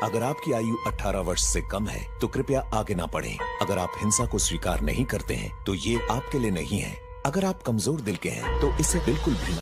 अगर आपकी आयु 18 वर्ष से कम है तो कृपया आगे ना बढ़ें। अगर आप हिंसा को स्वीकार नहीं करते हैं तो ये आपके लिए नहीं है। अगर आप कमजोर दिल के हैं तो इसे बिल्कुल भी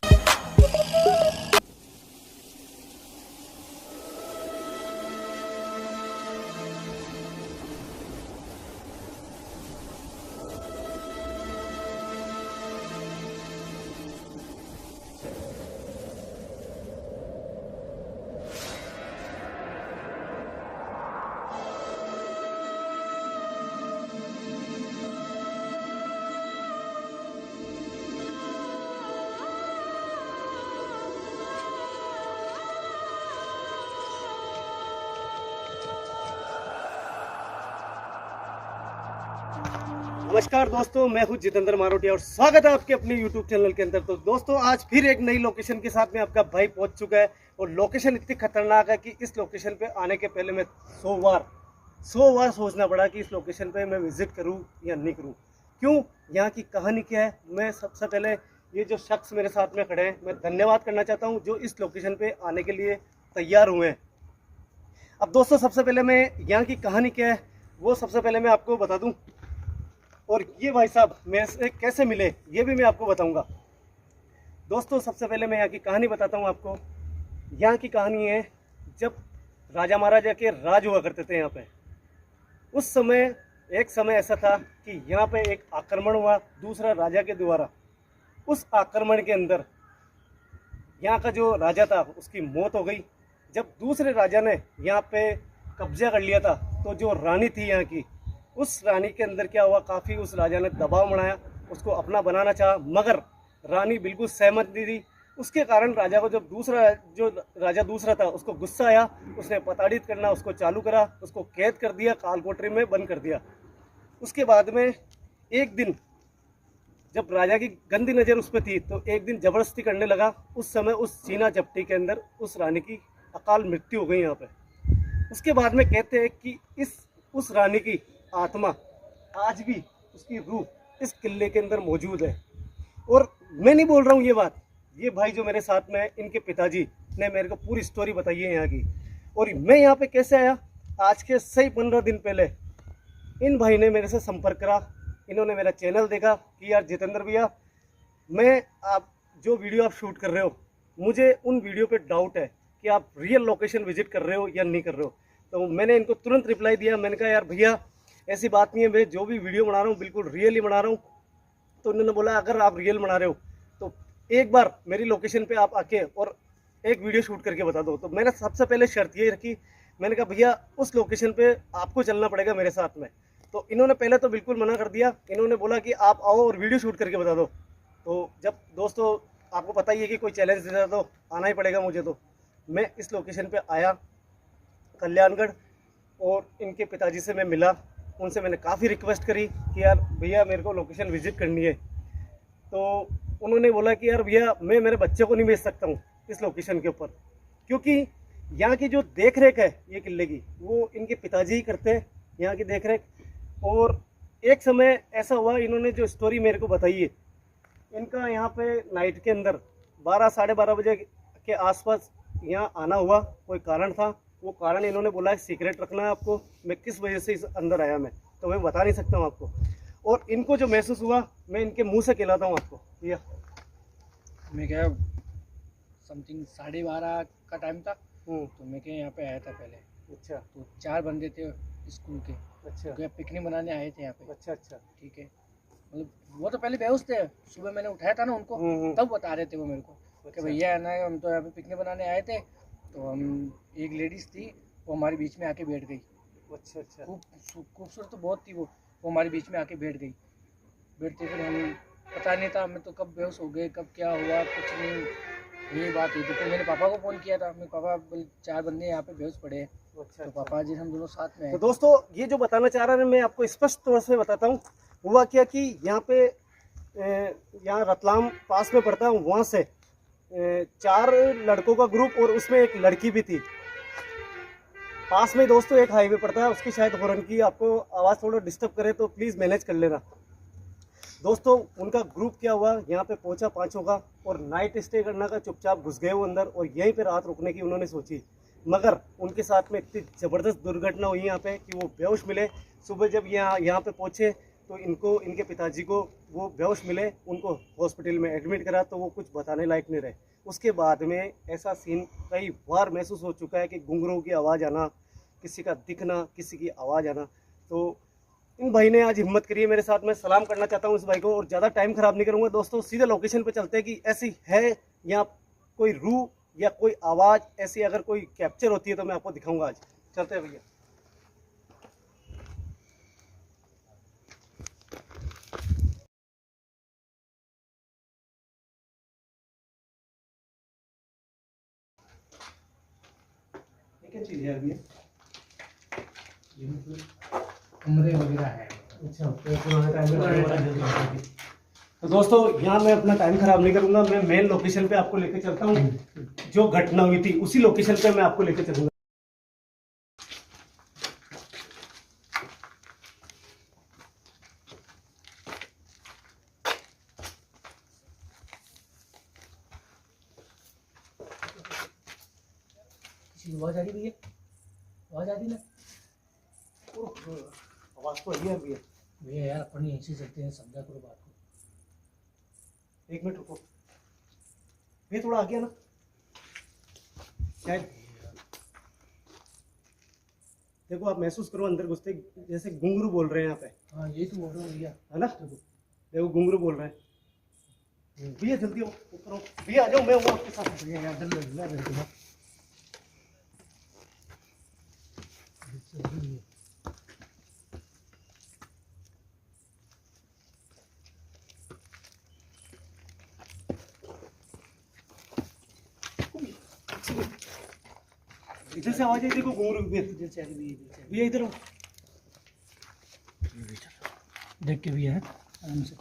नमस्कार दोस्तों, मैं हूं जितेंद्र मारोटिया और स्वागत है आपके अपने YouTube चैनल के अंदर। तो दोस्तों, आज फिर एक नई लोकेशन के साथ में आपका भाई पहुंच चुका है और लोकेशन इतनी खतरनाक है कि इस लोकेशन पे आने के पहले मैं 100 बार सोचना पड़ा कि इस लोकेशन पे मैं विजिट करूं या नहीं करूं। क्यों, यहाँ की कहानी क्या है। मैं सबसे पहले ये जो शख्स मेरे साथ में खड़े हैं, मैं धन्यवाद करना चाहता हूँ जो इस लोकेशन पे आने के लिए तैयार हुए हैं। अब दोस्तों, सबसे पहले मैं यहाँ की कहानी क्या है वो सबसे पहले मैं आपको बता दूँ, और ये भाई साहब मेरे से कैसे मिले ये भी मैं आपको बताऊंगा। दोस्तों, सबसे पहले मैं यहाँ की कहानी बताता हूँ आपको। यहाँ की कहानी है जब राजा महाराजा के राज हुआ करते थे यहाँ पे। उस समय एक समय ऐसा था कि यहाँ पे एक आक्रमण हुआ दूसरा राजा के द्वारा। उस आक्रमण के अंदर यहाँ का जो राजा था उसकी मौत हो गई। जब दूसरे राजा ने यहाँ पे कब्जा कर लिया था तो जो रानी थी यहाँ की, उस रानी के अंदर क्या हुआ, काफ़ी उस राजा ने दबाव बनाया, उसको अपना बनाना चाहा, मगर रानी बिल्कुल सहमत नहीं थी। उसके कारण राजा को जो राजा दूसरा था उसको गुस्सा आया, उसने प्रताड़ित करना उसको चालू करा, उसको कैद कर दिया, कालकोठरी में बंद कर दिया। उसके बाद में एक दिन जब राजा की गंदी नज़र उस पर थी तो एक दिन ज़बरदस्ती करने लगा। उस समय उस चीना चपटी के अंदर उस रानी की अकाल मृत्यु हो गई यहाँ पे। उसके बाद में कहते हैं कि उस रानी की आत्मा आज भी, उसकी रूह इस किले के अंदर मौजूद है। और मैं नहीं बोल रहा हूँ ये बात, ये भाई जो मेरे साथ में है इनके पिताजी ने मेरे को पूरी स्टोरी बताई है यहाँ की। और मैं यहाँ पे कैसे आया, आज के सही 15 दिन पहले इन भाई ने मेरे से संपर्क करा। इन्होंने मेरा चैनल देखा कि यार जितेंद्र भैया, मैं आप जो वीडियो आप शूट कर रहे हो, मुझे उन वीडियो पे डाउट है कि आप रियल लोकेशन विजिट कर रहे हो या नहीं कर रहे हो। तो मैंने इनको तुरंत रिप्लाई दिया। मैंने कहा यार भैया ऐसी बात नहीं है, मैं जो भी वीडियो बना रहा हूँ बिल्कुल रियल ही बना रहा हूँ। तो उन्होंने बोला अगर आप रियल बना रहे हो तो एक बार मेरी लोकेशन पे आप आके और एक वीडियो शूट करके बता दो। तो मैंने सबसे पहले शर्त ये रखी, मैंने कहा भैया उस लोकेशन पे आपको चलना पड़ेगा मेरे साथ में। तो इन्होंने पहले तो बिल्कुल मना कर दिया। इन्होंने बोला कि आप आओ और वीडियो शूट करके बता दो। तो जब दोस्तों आपको पता ही है कि कोई चैलेंज देता तो आना ही पड़ेगा मुझे। तो मैं इस लोकेशन पर आया कल्याणगढ़ और इनके पिताजी से मैं मिला। उनसे मैंने काफ़ी रिक्वेस्ट करी कि यार भैया मेरे को लोकेशन विजिट करनी है। तो उन्होंने बोला कि यार भैया मैं मेरे बच्चे को नहीं भेज सकता हूँ इस लोकेशन के ऊपर, क्योंकि यहाँ की जो देख रेख है ये किले की वो इनके पिताजी ही करते हैं, यहाँ की देख रेख। और एक समय ऐसा हुआ, इन्होंने जो स्टोरी मेरे को बताई है, इनका यहाँ पे नाइट के अंदर 12 साढ़े 12 बजे के आसपास यहाँ आना हुआ। कोई कारण था, वो कारण इन्होंने बोला है सीक्रेट रखना है आपको। मैं किस वजह से इस अंदर आया मैं तो मैं बता नहीं सकता हूँ आपको। और इनको जो महसूस हुआ मैं इनके मुंह से कहलाता हूँ आपको। भैया मैं क्या समथिंग 12:30 का टाइम था, तो मैं क्या यहाँ पे आया था पहले। अच्छा। तो 4 बंदे थे स्कूल के। अच्छा। तो पिकनिक मनाने आए थे यहाँ पे। अच्छा अच्छा। ठीक है, मतलब वो तो पहले बेहोश थे। सुबह मैंने उठाया था ना उनको, तब बता रहे थे वो मेरे को कि भैया है ना, हम तो यहाँ पे पिकनिक बनाने आए थे। तो हम एक लेडीज़ थी, वो हमारे बीच में आके बैठ गई। अच्छा अच्छा। खूबसूरत तो बहुत थी वो हमारे बीच में आके बैठ गई। बैठते फिर हम पता नहीं था, हमें तो कब बेहोश हो गए कब क्या हुआ कुछ नहीं, यही बात हुई थी। तो मैंने पापा को फ़ोन किया था, मेरे पापा 4 बंदे यहाँ पे बेहोश पड़े हैं। अच्छा। तो पापा जी हम दोनों साथ में हैं। तो दोस्तों ये जो बताना चाह रहा है मैं आपको स्पष्ट तौर से बताता हूँ। हुआ क्या कि यहाँ पे यहाँ रतलाम पास में पड़ता है, वहाँ से 4 लड़कों का ग्रुप और उसमें एक लड़की भी थी। पास में दोस्तों एक हाईवे पड़ता है, उसकी शायद हॉर्न की आपको आवाज़ थोड़ा डिस्टर्ब करे तो प्लीज़ मैनेज कर लेना। दोस्तों उनका ग्रुप क्या हुआ, यहाँ पे पहुँचा 5 का और नाइट स्टे करना का चुपचाप घुस गए वो अंदर और यहीं पे रात रुकने की उन्होंने सोची। मगर उनके साथ में इतनी ज़बरदस्त दुर्घटना हुई यहाँ पे कि वो बेहोश मिले। सुबह जब यहाँ पे पहुँचे तो इनके पिताजी को वो बेहोश मिले, उनको हॉस्पिटल में एडमिट करा तो वो कुछ बताने लायक नहीं रहे। उसके बाद में ऐसा सीन कई बार महसूस हो चुका है कि घुंघरूओं की आवाज़ आना, किसी का दिखना, किसी की आवाज़ आना। तो इन भाई ने आज हिम्मत करी है मेरे साथ। मैं सलाम करना चाहता हूँ इस भाई को और ज़्यादा टाइम ख़राब नहीं करूँगा दोस्तों, सीधे लोकेशन पे चलते हैं कि ऐसी है या कोई रूह या कोई आवाज़ ऐसी अगर कोई कैप्चर होती है तो मैं आपको दिखाऊंगा। आज चलते हैं भैया। ये क्या चीज़ है भैया? ये मतलब कमरे वगैरह है। अच्छा, तो दोस्तों यहाँ मैं अपना टाइम खराब नहीं करूंगा, मैं मेन लोकेशन पे आपको लेके चलता हूँ। जो घटना हुई थी उसी लोकेशन पे मैं आपको लेके चलूंगा। किसी की आवाज़ आ रही भैया? आवाज़ आ रही ना? आवाज तो आई है भैया। भैया यार अपन ऐसे चलते हैं, समझा करो बात को। एक मिनट रुको भैया, थोड़ा आ गया ना शायद। देखो आप महसूस करो अंदर घुसते जैसे घुंघरू बोल रहे हैं यहाँ पे। हाँ यही तो बोल रहा हूँ भैया, है ना? देखो घुंघरू बोल रहे हैं। भैया जल्दी ऊपर आओ भैया, आ जाओ, मैं हूँ आपके साथ। भैया यार डर लग रहा है। इधर से आवाज आई, देखो घुंघरू की। इधर से आ रही है, भैया इधर आओ। देख के भैया आराम से।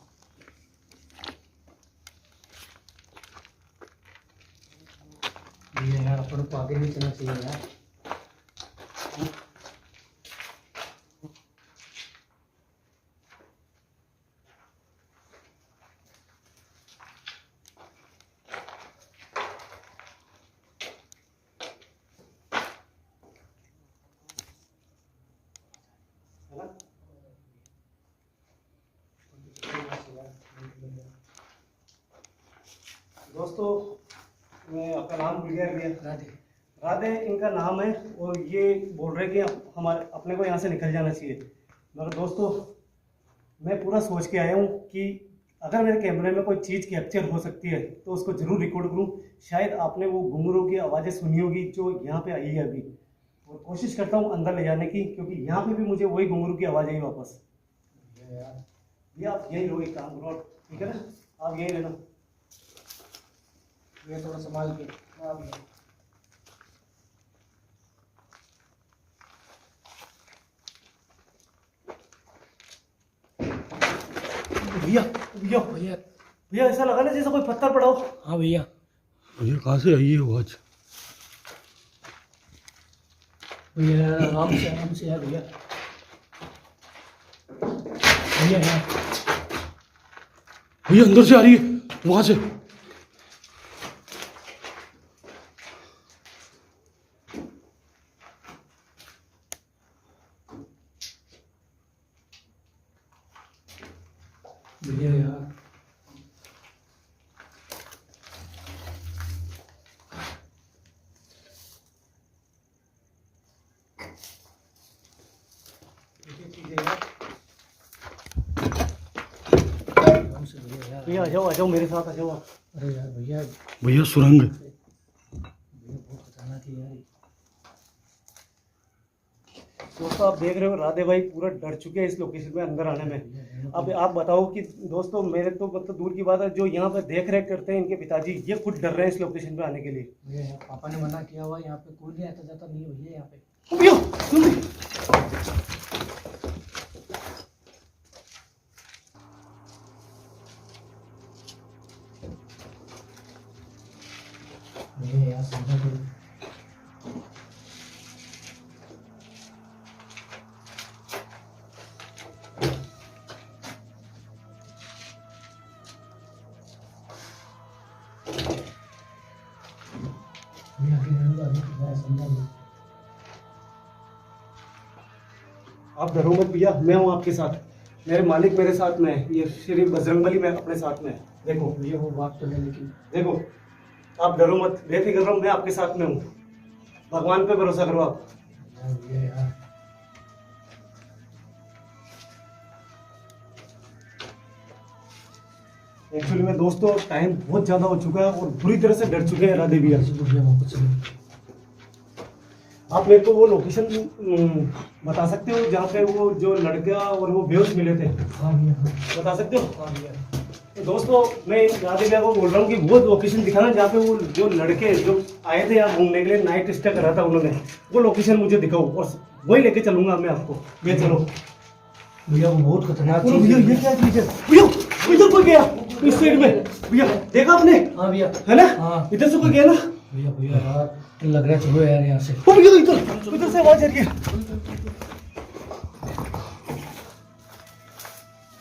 भैया यार अपन को आगे नहीं चलना चाहिए यार। है ना? दोस्तों मैं आपका नाम भूल गया भैया। राधे। राधे इनका नाम है और ये बोल रहे हैं कि हमारे अपने को यहाँ से निकल जाना चाहिए। मगर दोस्तों मैं पूरा सोच के आया हूँ कि अगर मेरे कैमरे में कोई चीज़ कैप्चर हो सकती है तो उसको ज़रूर रिकॉर्ड करूँ। शायद आपने वो घुंघरू की आवाज़ें सुनी होगी जो यहाँ पे आई है अभी, और कोशिश करता हूँ अंदर ले जाने की, क्योंकि यहाँ पे भी मुझे वही घुंघरू की आवाज़ आई वापस। भैया आप यही लो, एक काम करो, ठीक है ना? आप यही लेना। ये थोड़ा संभाल के। हाँ भैया भैया भैया। भैया ऐसा लगा ना जैसे कोई पत्थर पड़ा हो। हाँ भैया। भैया कहाँ से आई है आवाज? भैया आराम से यार भैया। भैया यार भैया अंदर से आ रही है, वहां से। भैया यार भैया आ जाओ मेरे साथ, आ जाओ आप। अरे यार भैया भैया सुरंग। भैया बहुत खतरनाक है यार। दोस्तों आप देख रहे हो राधे भाई पूरा डर चुके हैं इस लोकेशन में अंदर आने में। अब आप बताओ कि दोस्तों मेरे तो मतलब दूर की बात है, जो यहाँ पे देख रेख करते हैं इनके पिताजी, ये खुद डर रहे हैं इस लोकेशन पे आने के लिए। भैया यार पापा ने मना किया हुआ, यहाँ पे कोई नहीं आता जाता नहीं है भैया यहाँ पे। भैया सुन ली। भैया यार समझा करो। भैया आगे रहने दो, आगे समझा करो। आप डरो मत भैया, मैं हूँ आपके साथ, मेरे मालिक मेरे साथ में है, ये श्री बजरंगबली में अपने साथ में है। देखो भैया वो बात तो है, लेकिन देखो, आप डरो मत, बेफिक्र रहो, मैं आपके साथ में हूँ, भगवान पे भरोसा करो आप। भैया यार एक्चुअली में दोस्तों टाइम बहुत ज्यादा हो चुका है और बुरी तरह से डर चुके हैं राधे भैया। आप मेरे को वो लोकेशन बता सकते हो जहाँ पे वो जो लड़का और वो बेहोश मिले थे? हाँ भैया, बता सकते हो? हाँ भैया। तो दोस्तों मैं राधे भैया को बोल रहा हूँ कि वो लोकेशन दिखाना जहाँ पे वो जो लड़के जो आए थे यहाँ घूमने के लिए, नाइट स्टे करा था उन्होंने, वो लोकेशन मुझे दिखाओ और वही लेके चलूंगा मैं आपको। भैया चलो भैया वो बहुत खतरनाक चीज भैया, है। ये क्या चीज है भैया? इधर कोई गया इस साइड में भैया, देखा आपने? हाँ भैया, है ना? हाँ इधर से कोई गया ना? भैया। भैया यार तो लग रहा है, चलो यार यहाँ से। ओ भैया इधर से आवाज आ रही है।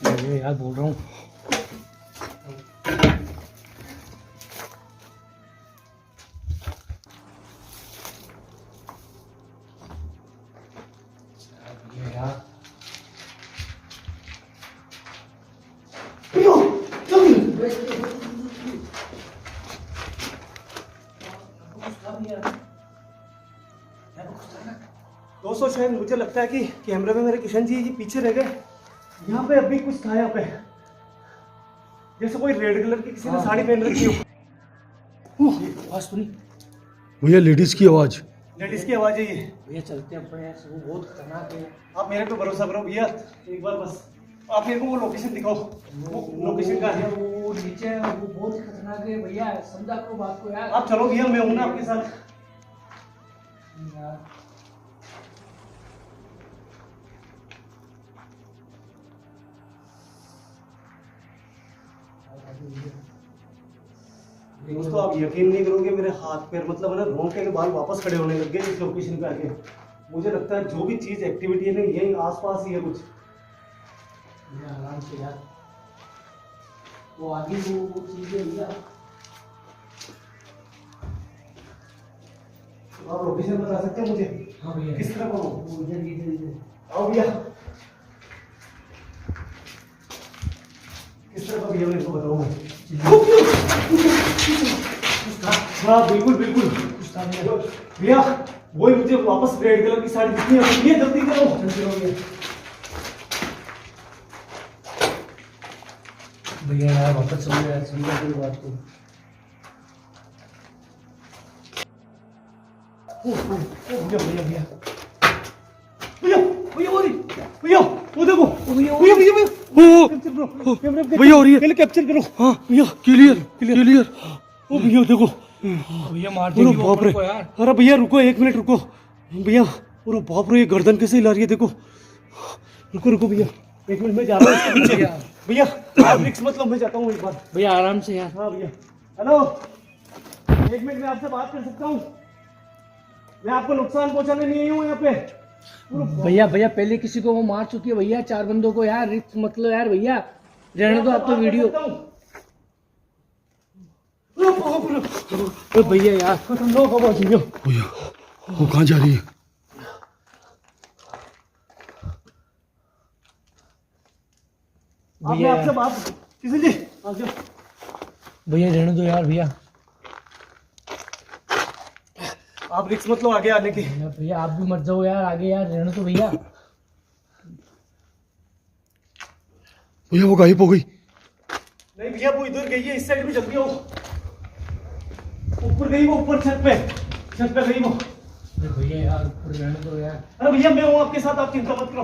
भैया यार बोल रहा हूँ, भैया यार भैया चल। दोस्तों शायद मुझे लगता है कि कैमरे में मेरे किशन जी पीछे रह गए। यहाँ पे अभी कुछ था, यहाँ पे जैसे कोई रेड कलर की किसी ने साड़ी पहन रखी हो। आवाज सुनी भैया लेडीज की आवाज। लेडीज की आवाज है ये। भैया, चलते हैं अपने यहाँ से, वो बहुत खतरनाक है। आप मेरे पे भरोसा करो भैया, एक बार बस आप मेरे को वो लोकेशन दिखाओ। वो लोकेशन का है, वो नीचे है, वो बहुत खतरनाक है भैया, समझा करो बात को यार। आप चलो भैया, मैं हूं ना आपके साथ। यार दोस्तों आप यकीन नहीं करोगे, मेरे हाथ पैर मतलब है ना रोंगटे के बाल वापस खड़े होने लग गए इस लोकेशन पे आके। मुझे लगता है जो भी चीज एक्टिविटी है ना यही आसपास ही है कुछ। भैया आराम से यार, वो आगे वो चीज है भैया। आप लोकेशन बता सकते हो मुझे? हाँ भैया, किस तरह को? वो इधर इधर आओ भैया, किस तरह का भैया मेरे को बताओ। हाँ बिल्कुल बिल्कुल भैया, वही मुझे वापस रेड कलर की साड़ी दिखनी है भैया, जल्दी करो। भैया यार वापस चलो यार, समझा करो बात को। भैया भैया भैया भैया भैया वो रही भैया, वो देखो भैया भैया भैया भैया हो रही है। पहले कैप्चर करो। हाँ भैया क्लियर क्लियर। ओ भैया देखो, भैया मार अरे देगी वो बाप रे, अपन को यार। अरे भैया रुको, एक मिनट रुको भैया। अरे बाप रे, ये गर्दन कैसे हिला रही है देखो। रुको रुको भैया, एक मिनट में जा रहा हूँ इसके पीछे। भैया आप रिक्स मतलब मैं जाता हूँ एक बार। भैया आराम से यार। हाँ भैया, हेलो, एक मिनट में आपसे बात कर सकता हूँ? मैं आपको नुकसान पहुंचाने नहीं आई हूँ यहाँ पे। भैया भैया पहले किसी को वो मार चुकी है भैया, 4 बंदों को यार, रिस्क मतलब यार भैया रहने दो आप तो वीडियो। भैया यार भैया वो कहाँ जा रही है? भैया आपसे बात किसी जी भैया रहने दो यार भैया। आप रिक्स मत लो आगे आने की। भैया आप भी मत जाओ यार आगे यार, रहने दो भैया। भैया वो गायब हो गई। नहीं भैया वो इधर गई है, इस साइड में जल्दी आओ। ऊपर गई वो, ऊपर छत पे गई वो। भैया यार ऊपर रहने दो यार। अरे भैया मैं हूँ आपके साथ, आप चिंता मत करो।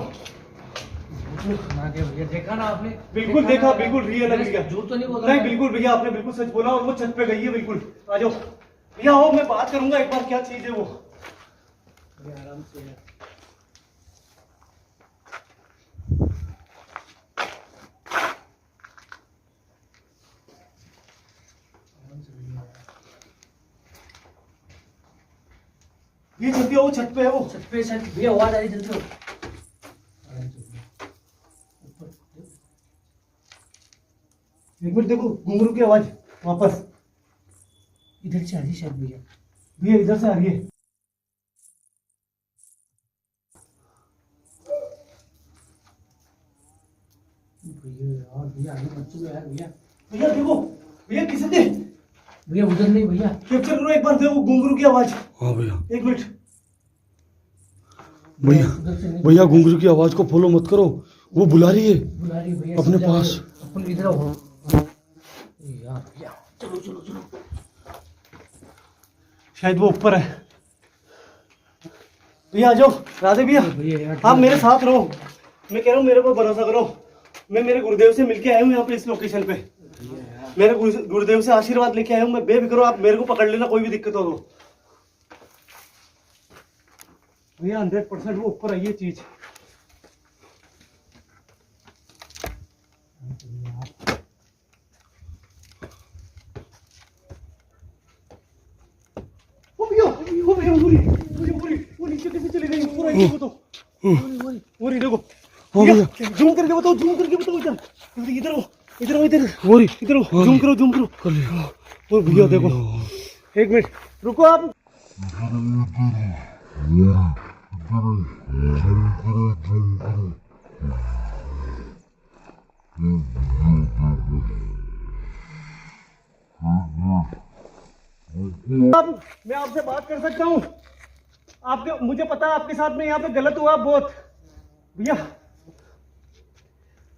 भैया देखा ना आपने? बिल्कुल देखा, बिल्कुल रियल है भैया। झूठ तो नहीं बोला? नहीं बिल्कुल भैया, आपने बिल्कुल सच बोला और वो छत पे गई है बिल्कुल। आ जाओ भैया, आओ मैं बात करूंगा एक बार, क्या चीज है वो। भैया आराम से यार। ये जल्दी आओ, छत पे है वो। छत पे शायद भैया आवाज आ रही, जल्दी हो। एक मिनट देखो, घुंघरू की आवाज वापस इधर से आ रही शायद भैया। भैया इधर से आ रही है। भैया आगे मत चलो यार भैया। भैया देखो, भैया किसे थे? भैया उधर नहीं भैया। कैप्चर करो एक बार, देखो घुंघरू की आवाज। हाँ भैया। एक मिनट भैया भैया घुंघरू की आवाज को फॉलो मत करो, वो बुला रही है बुला रही भैया अपने पास। अपन इधर आओ यार भैया। चलो चलो चलो। शायद वो ऊपर है। भैया आ जाओ, राधे भैया भैया यार आप मेरे साथ रहो। मैं कह रहा हूँ मेरे को भरोसा करो, मैं मेरे गुरुदेव से मिलके आया हूँ यहाँ पे इस लोकेशन पे। मेरे गुरुदेव से आशीर्वाद लेके आया हूँ मैं, बेफिक्र हो, आप मेरे को पकड़ लेना कोई भी दिक्कत हो तो। भैया 100% वो ऊपर है ये चीज। वो नीचे कैसे चली गई? ऊपर आई वो तो। वो रही देखो। हाँ भैया। जूम करके बताओ, जूम करके बताओ। इधर इधर हो, इधर हो, इधर वो रही। इधर हो, जूम करो, जूम करो। कर लिया। और भैया देखो, एक मिनट रुको आप। मैं आपसे बात कर सकता हूँ? आपके, मुझे पता है आपके साथ में यहाँ पे गलत हुआ बहुत। भैया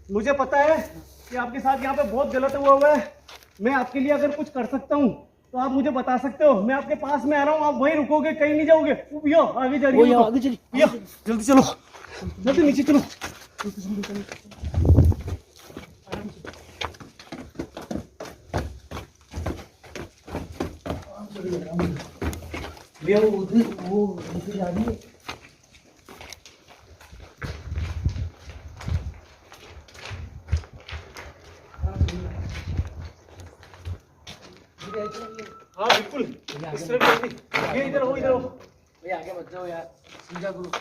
मुझे पता है कि आपके साथ यहाँ पे बहुत गलत हुआ है। मैं आपके लिए अगर कुछ कर सकता हूँ तो आप मुझे बता सकते हो। मैं आपके पास में आ रहा हूँ, आप वहीं रुकोगे, कहीं नहीं जाओगे। भैया आगे जा रही है, आगे चलिए भैया जल्दी चलो, जल्दी नीचे चलो। भैया वो उधर जा रही है। हाँ बिल्कुल, इस तरफ जल्दी। ये इधर हो, इधर हो। भैया आगे मत जाओ यार, समझा करो,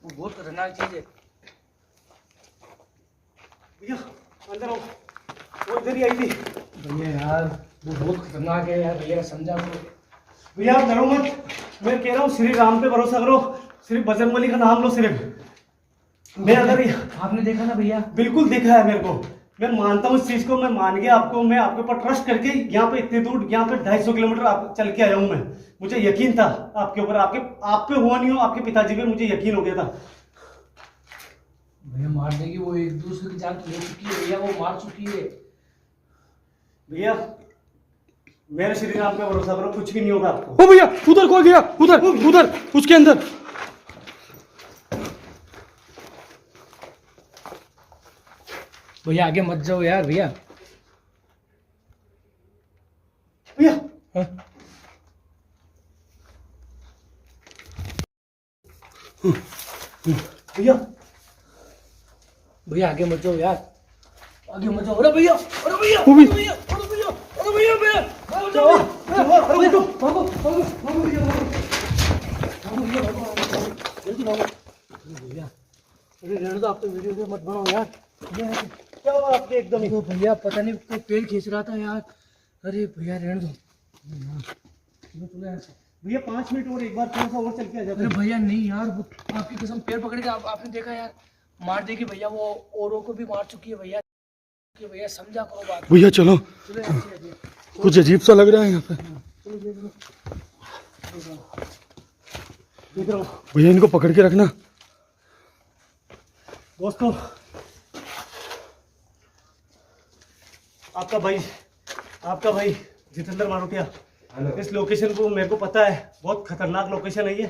वो बहुत खतरनाक चीज है। भैया अंदर आओ, वो इधर ही आई थी। भैया यार वो बहुत खतरनाक है यार, भैया समझा करो। भैया आप डरो मत, मैं कह रहा हूँ श्री राम पे भरोसा करो, सिर्फ बजरंगबली का नाम लो सिर्फ। मैं अगर आपने देखा ना भैया? बिल्कुल देखा है मेरे को, मैं मानता हूँ इस चीज को, मैं मान गया आपको। मैं आपके ऊपर ट्रस्ट करके यहाँ पे इतने दूर, यहाँ पे 250 किलोमीटर आप चल के आया हूँ मैं। मुझे यकीन था आपके ऊपर, आप पे हुआ नहीं हो, आपके पिताजी पे मुझे यकीन हो गया था। भैया मार देगी वो, एक दूसरे की जान तो ले चुकी है भैया, वो मार चुकी है। भैया मेरे श्री राम पे भरोसा करो, कुछ भी नहीं होगा आपको। ओ भैया उधर कोई गया, उधर उधर उसके अंदर। भैया आगे मत जाओ यार भैया। भैया भैया भैया आगे मत जाओ यार, आगे मत जाओ। अरे भैया, अरे भैया, वो भी। अरे भैया, अरे भैया, अरे भैया, भैया, भागो, क्या हुआ? भागो, क्या हुआ? अरे उठो, भागो, भागो, भागो भैया, भागो, भागो भैया, भागो, जल्दी भागो। भैया अरे रहने दो, आप तो वीडियो मत बनाओ यार। भैया क्या हुआ आपके एकदम ही? तो भैया पता नहीं कोई पेड़ खींच रहा था यार। अरे भैया रहने दो। भैया 5 मिनट और, एक बार थोड़ा सा और चल के आ जाते अरे हैं। भैया नहीं यार, वो आपकी कसम पेड़ पकड़ के आपने देखा यार, मार देगी भैया, वो औरों को भी मार चुकी है भैया। कि भैया समझा करो बात। भैया चलो, चलो यार, चलिए। कुछ अजीब सा लग रहा है यहाँ पे। इधर आओ। भैया इनको पकड़ के रखना। दोस्तों आपका भाई जितेंद्र मारोटिया, इस लोकेशन को मेरे को पता है, बहुत खतरनाक लोकेशन है ये,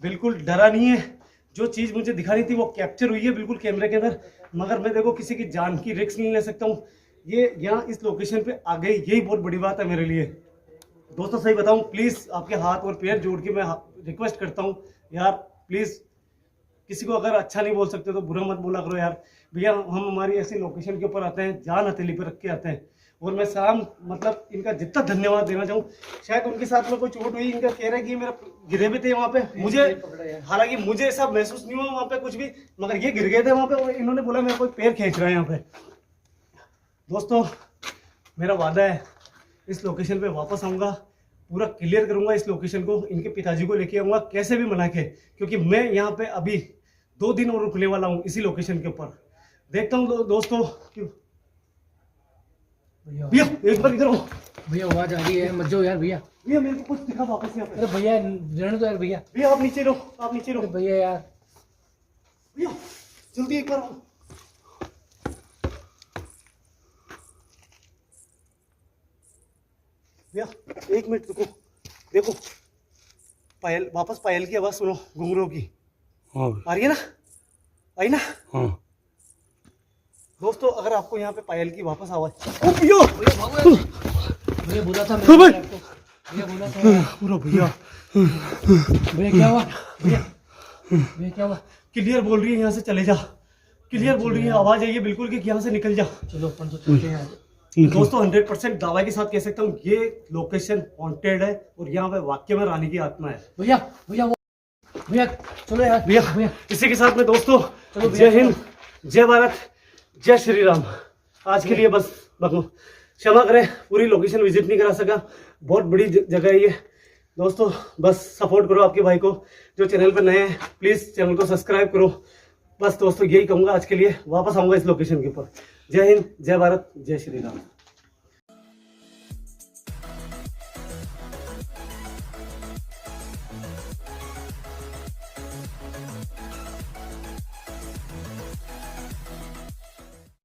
बिल्कुल डरा नहीं है। जो चीज़ मुझे दिखानी थी वो कैप्चर हुई है बिल्कुल कैमरे के अंदर, मगर मैं देखो किसी की जान की रिस्क नहीं ले सकता हूँ। ये यहाँ इस लोकेशन पे आ गई, यही बहुत बड़ी बात है मेरे लिए। दोस्तों सही बताऊँ, प्लीज़ आपके हाथ और पैर जोड़ के मैं रिक्वेस्ट करता हूँ यार, प्लीज़ किसी को अगर अच्छा नहीं बोल सकते तो बुरा मत बोला करो यार। भैया हम हमारी ऐसी लोकेशन के ऊपर आते हैं, जान हथेली पर रख के आते हैं, और मैं शाम मतलब इनका जितना धन्यवाद देना चाहूँ। शायद उनके साथ में कोई चोट हुई, इनका कह रहे हैं कि मेरा गिरे भी थे वहाँ पे, मुझे हालांकि मुझे ऐसा महसूस नहीं हुआ वहाँ पे कुछ भी, मगर ये गिर गए थे वहाँ पे और इन्होंने बोला मेरा कोई पैर खींच रहा है यहाँ पे। दोस्तों मेरा वादा है, इस लोकेशन पे वापस आऊँगा, पूरा क्लियर करूँगा इस लोकेशन को, इनके पिताजी को लेके आऊँगा कैसे भी मना के, क्योंकि मैं यहाँ पे अभी 2 दिन और रुकने वाला हूँ इसी लोकेशन के ऊपर। देखता हूँ दोस्तों क्यों भैया भैया एक बार इधर आओ भैया आवाज आ रही है, मत जाओ यार भैया। भैया मेरे को कुछ दिखा वापस यहाँ पे। अरे भैया रहने दो यार भैया। भैया आप नीचे रहो, आप नीचे रहो। अरे भैया यार भैया जल्दी एक बार आओ। भैया एक मिनट रुको, देखो पायल, वापस पायल की आवाज सुनो, घुंघरू की हाँ आ रही है ना, आई ना हाँ दोस्तों। अगर आपको यहाँ पे पायल की वापस आवाज, ओ भैया भैया बोला था हाँ भाई। आपको, भैया बोला था पूरा भैया भैया क्या हुआ भैया, भैया क्या हुआ? क्लियर बोल रही है यहाँ से चले जा, क्लियर बोल रही है, आवाज आई है बिल्कुल कि यहाँ से निकल जा। चलो अपन तो चलते हैं यार। दोस्तों 100% दावा के साथ कह सकता हूँ ये लोकेशन हॉन्टेड है और यहाँ पे वाकई में रानी की आत्मा है। भैया भैया वो भैया चलो यार भैया भैया इसी के साथ में दोस्तों चलो जय भैया, हिंद, जय भारत, जय श्री राम। आज के लिए बस क्षमा करें, पूरी लोकेशन विजिट नहीं करा सका, बहुत बड़ी जगह है ये दोस्तों। बस सपोर्ट करो आपके भाई को, जो चैनल पर नए हैं प्लीज़ चैनल को सब्सक्राइब करो। बस दोस्तों यही कहूँगा, आज के लिए वापस आऊँगा इस लोकेशन के ऊपर। जय हिंद, जय भारत, जय श्री राम।